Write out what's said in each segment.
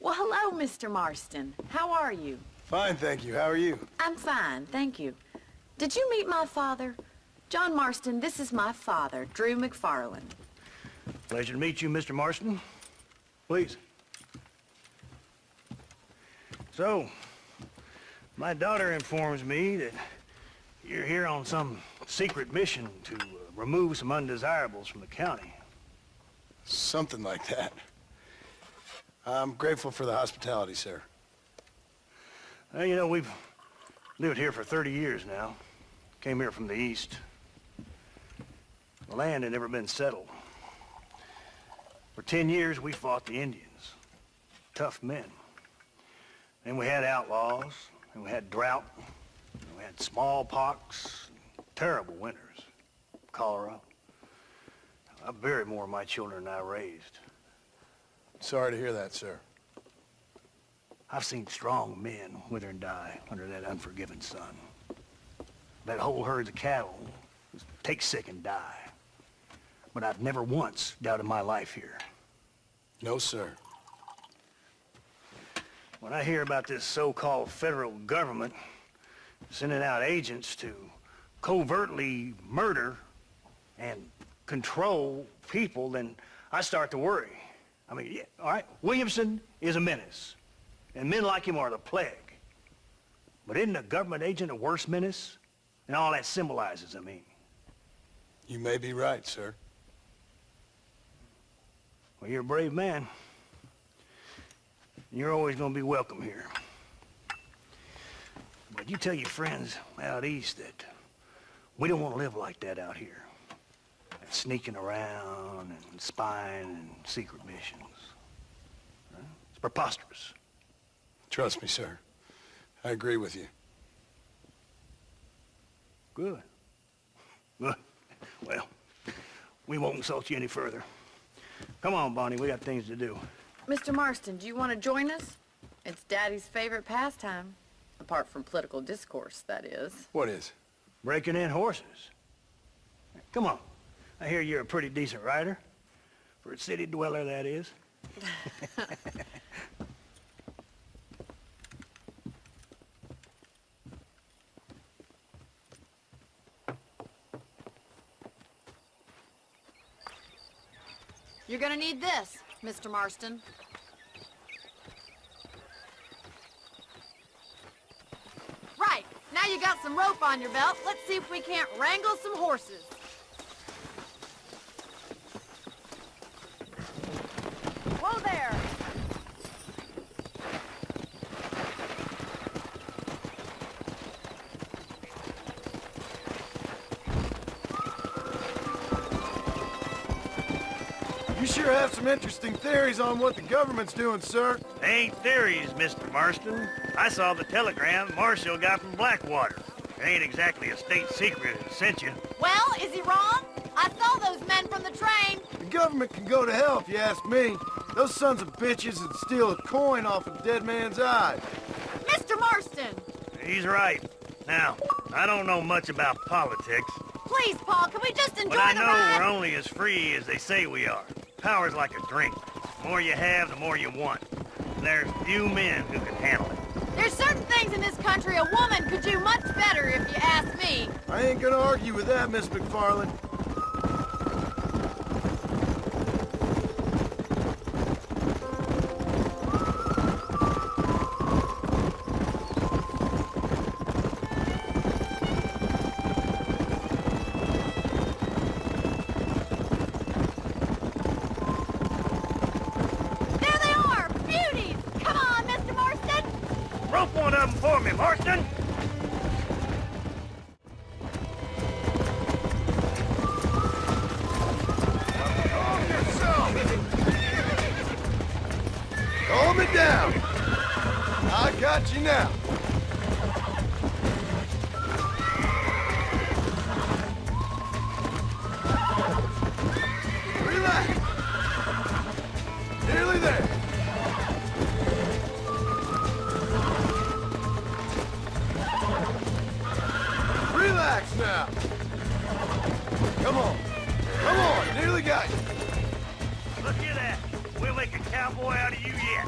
Well, hello, Mr. Marston. How are you? Fine, thank you. How are you? I'm fine, thank you. Did you meet my father? John Marston, this is my father, Drew McFarland. Pleasure to meet you, Mr. Marston. Please. So, my daughter informs me that you're here on some secret mission to remove some undesirables from the county. Something like that. I'm grateful for the hospitality, sir. Well, you know, we've lived here for 30 years now. Came here from the east. The land had never been settled. For 10 years, we fought the Indians. Tough men. Then we had outlaws, and we had drought, and we had smallpox, terrible winters, cholera. I buried more of my children than I raised. Sorry to hear that, sir. I've seen strong men wither and die under that unforgiving sun. That whole herds of cattle just take sick and die. But I've never once doubted my life here. No, sir. When I hear about this so-called federal government sending out agents to covertly murder and control people, then I start to worry. I mean, yeah, all right, Williamson is a menace, and men like him are the plague. But isn't a government agent a worse menace? And all that symbolizes, I mean. You may be right, sir. Well, you're a brave man. You're always going to be welcome here. But you tell your friends out east that we don't want to live like that out here. That sneaking around and spying and secret missions. Huh? It's preposterous. Trust me, sir. I agree with you. Good. Good. Well, we won't insult you any further. Come on, Bonnie, we got things to do. Mr. Marston, do you want to join us? It's Daddy's favorite pastime. Apart from political discourse, that is. What is? Breaking in horses. Come on. I hear you're a pretty decent rider. For a city dweller, that is. You're gonna need this, Mr. Marston. Right, now you got some rope on your belt. Let's see if we can't wrangle some horses. Whoa there! You sure have some interesting theories on what the government's doing, sir. They ain't theories, Mr. Marston. I saw the telegram Marshall got from Blackwater. It ain't exactly a state secret that sent you. Well, is he wrong? I saw those men from the train. The government can go to hell if you ask me. Those sons of bitches would steal a coin off a dead man's eye. Mr. Marston! He's right. Now, I don't know much about politics, Please, Paul, can we just enjoy but I the know ride? we're only as free as they say we are. Power's like a drink. The more you have, the more you want. And there's few men who can handle it. There's certain things in this country a woman could do much better, if you ask me. I ain't gonna argue with that, Miss McFarland. There they are! Beauties! Come on, Mr. Marston! Rope one of them for me, Marston! Calm yourself! Calm it down! I got you now. Relax! Nearly there! Relax now! Come on! Come on! Nearly got you! Look at that. We'll make a cowboy out of you yet.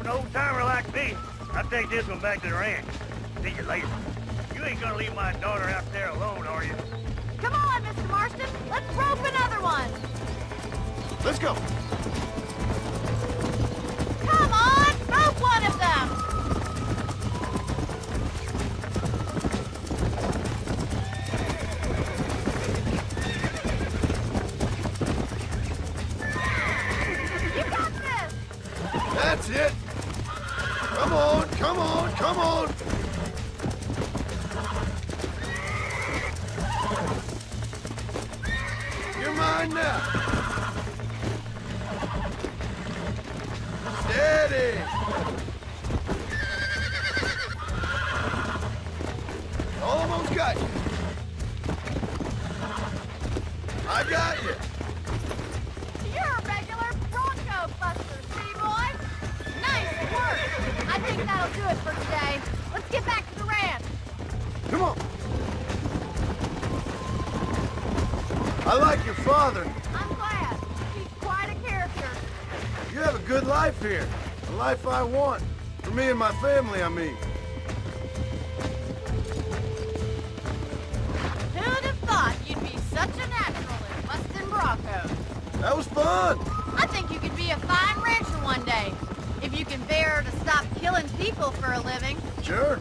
an old-timer like me, I'll take this one back to the ranch. See you later. You ain't gonna leave my daughter out there alone, are you? Come on, Mr. Marston. Let's rope another one. Let's go. Come on, rope one of them. You got this. That's it. Come on, come on, come on. You're mine now. Steady. Almost got you. I got you. You're a regular Bronco buster, C-boy. Nice work. I think that'll do it for today. Let's get back to the ranch. Come on. I like your father. I'm glad. He's quite a character. You have a good life here. The life I want. For me and my family, I mean. Who'd have thought you'd be such a natural in busting Broncos? That was fun. I think you could be a fine rancher one day. If you can bear to stop killing people for a living. Sure.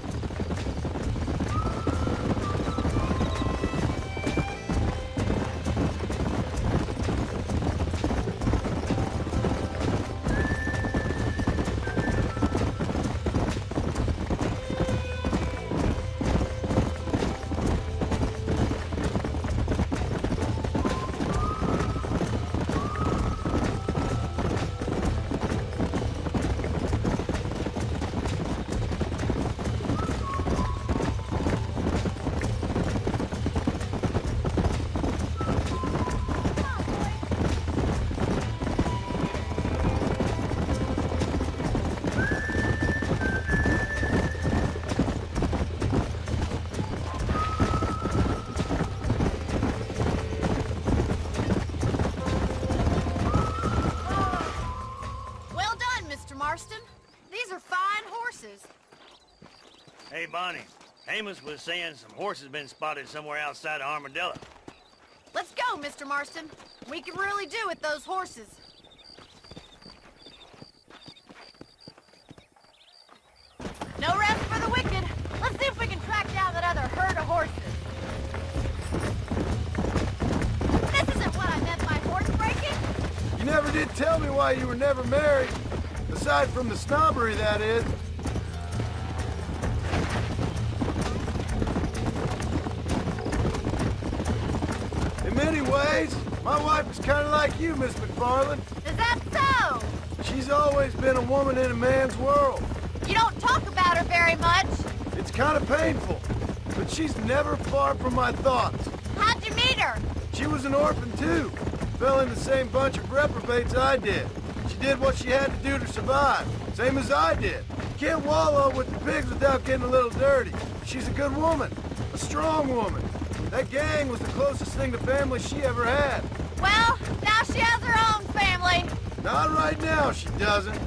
Well done, Mr. Marston. These are fine horses. Hey, Bonnie. Amos was saying some horses been spotted somewhere outside of Armadillo. Let's go, Mr. Marston. We can really do with those horses. No rest for the wicked. Let's see if we can track down that other herd of horses. This isn't what I meant by horse breaking. You never did tell me why you were never married. Aside from the snobbery, that is. In many ways, my wife is kind of like you, Miss McFarland. Is that so? She's always been a woman in a man's world. You don't talk about her very much. It's kind of painful, but she's never far from my thoughts. How'd you meet her? She was an orphan, too. Fell in the same bunch of reprobates I did. She did what she had to do to survive, same as I did. You can't wallow with the pigs without getting a little dirty. She's a good woman, a strong woman. That gang was the closest thing to family she ever had. Well, now she has her own family. Not right now, she doesn't.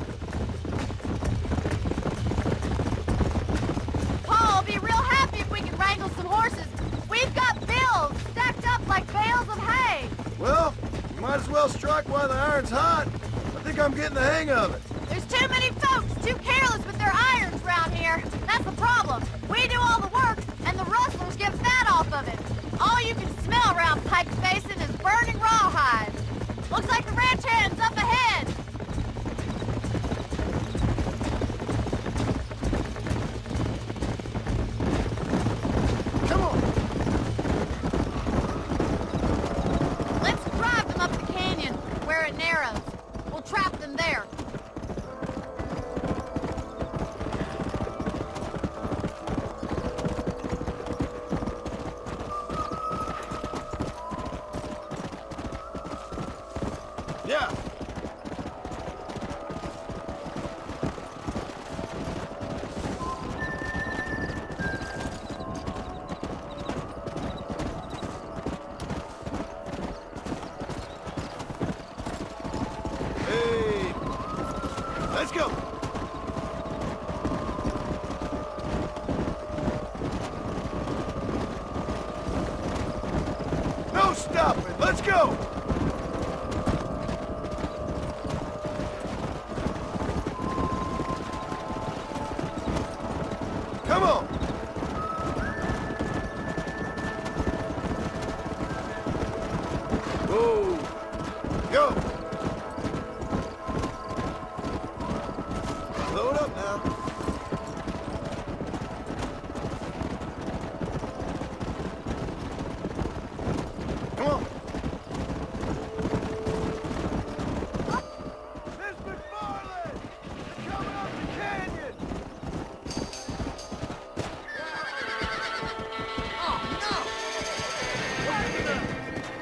Paul will be real happy if we can wrangle some horses. We've got bills stacked up like bales of hay. Well, you might as well strike while the iron's hot. I think I'm getting the hang of it. There's too many folks too careless with their irons around here. That's the problem. We do all the work, and the rustlers get fat off of it. All you can smell around Pike's Basin is burning rawhide. Looks like the ranch hand's up ahead. Come on. Let's drive them up the canyon, where it narrows. We'll trap them there. Yeah. Hey. Let's go. stopping. Let's go! Come on! Whoa! Go! Load up now. Come on! Miss McFarland! They're coming up the canyon!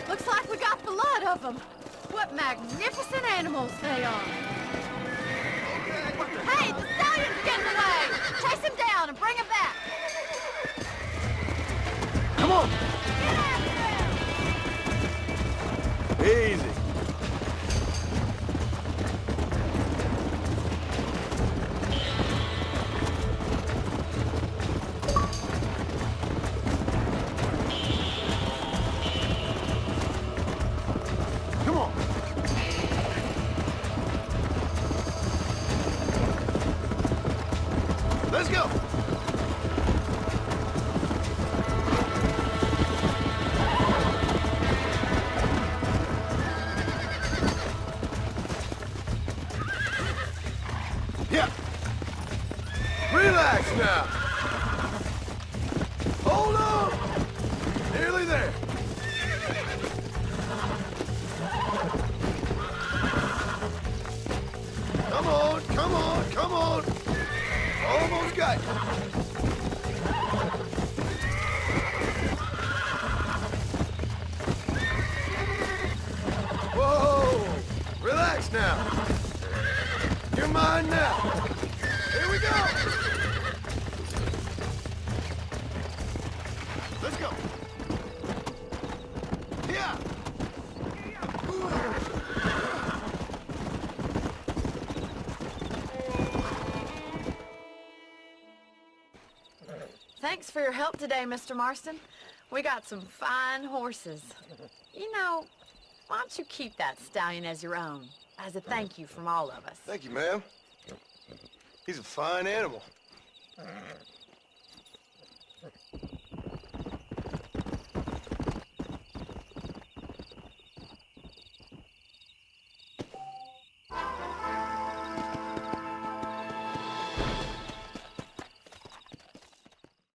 Looks like we got the lot of them. What magnificent animals they are. Hey, the stallion's getting away! Chase him down and bring him back! Come on! Get after him! Easy. Come on. Let's go. Yeah. Relax now. Hold on. Nearly there. Come on, come on, come on. Almost got you. Whoa. Relax now. You're mine now. Here we go. Let's go. Yeah. Thanks for your help today, Mr. Marston. We got some fine horses. You know, why don't you keep that stallion as your own, as a thank you from all of us? Thank you, ma'am. He's a fine animal.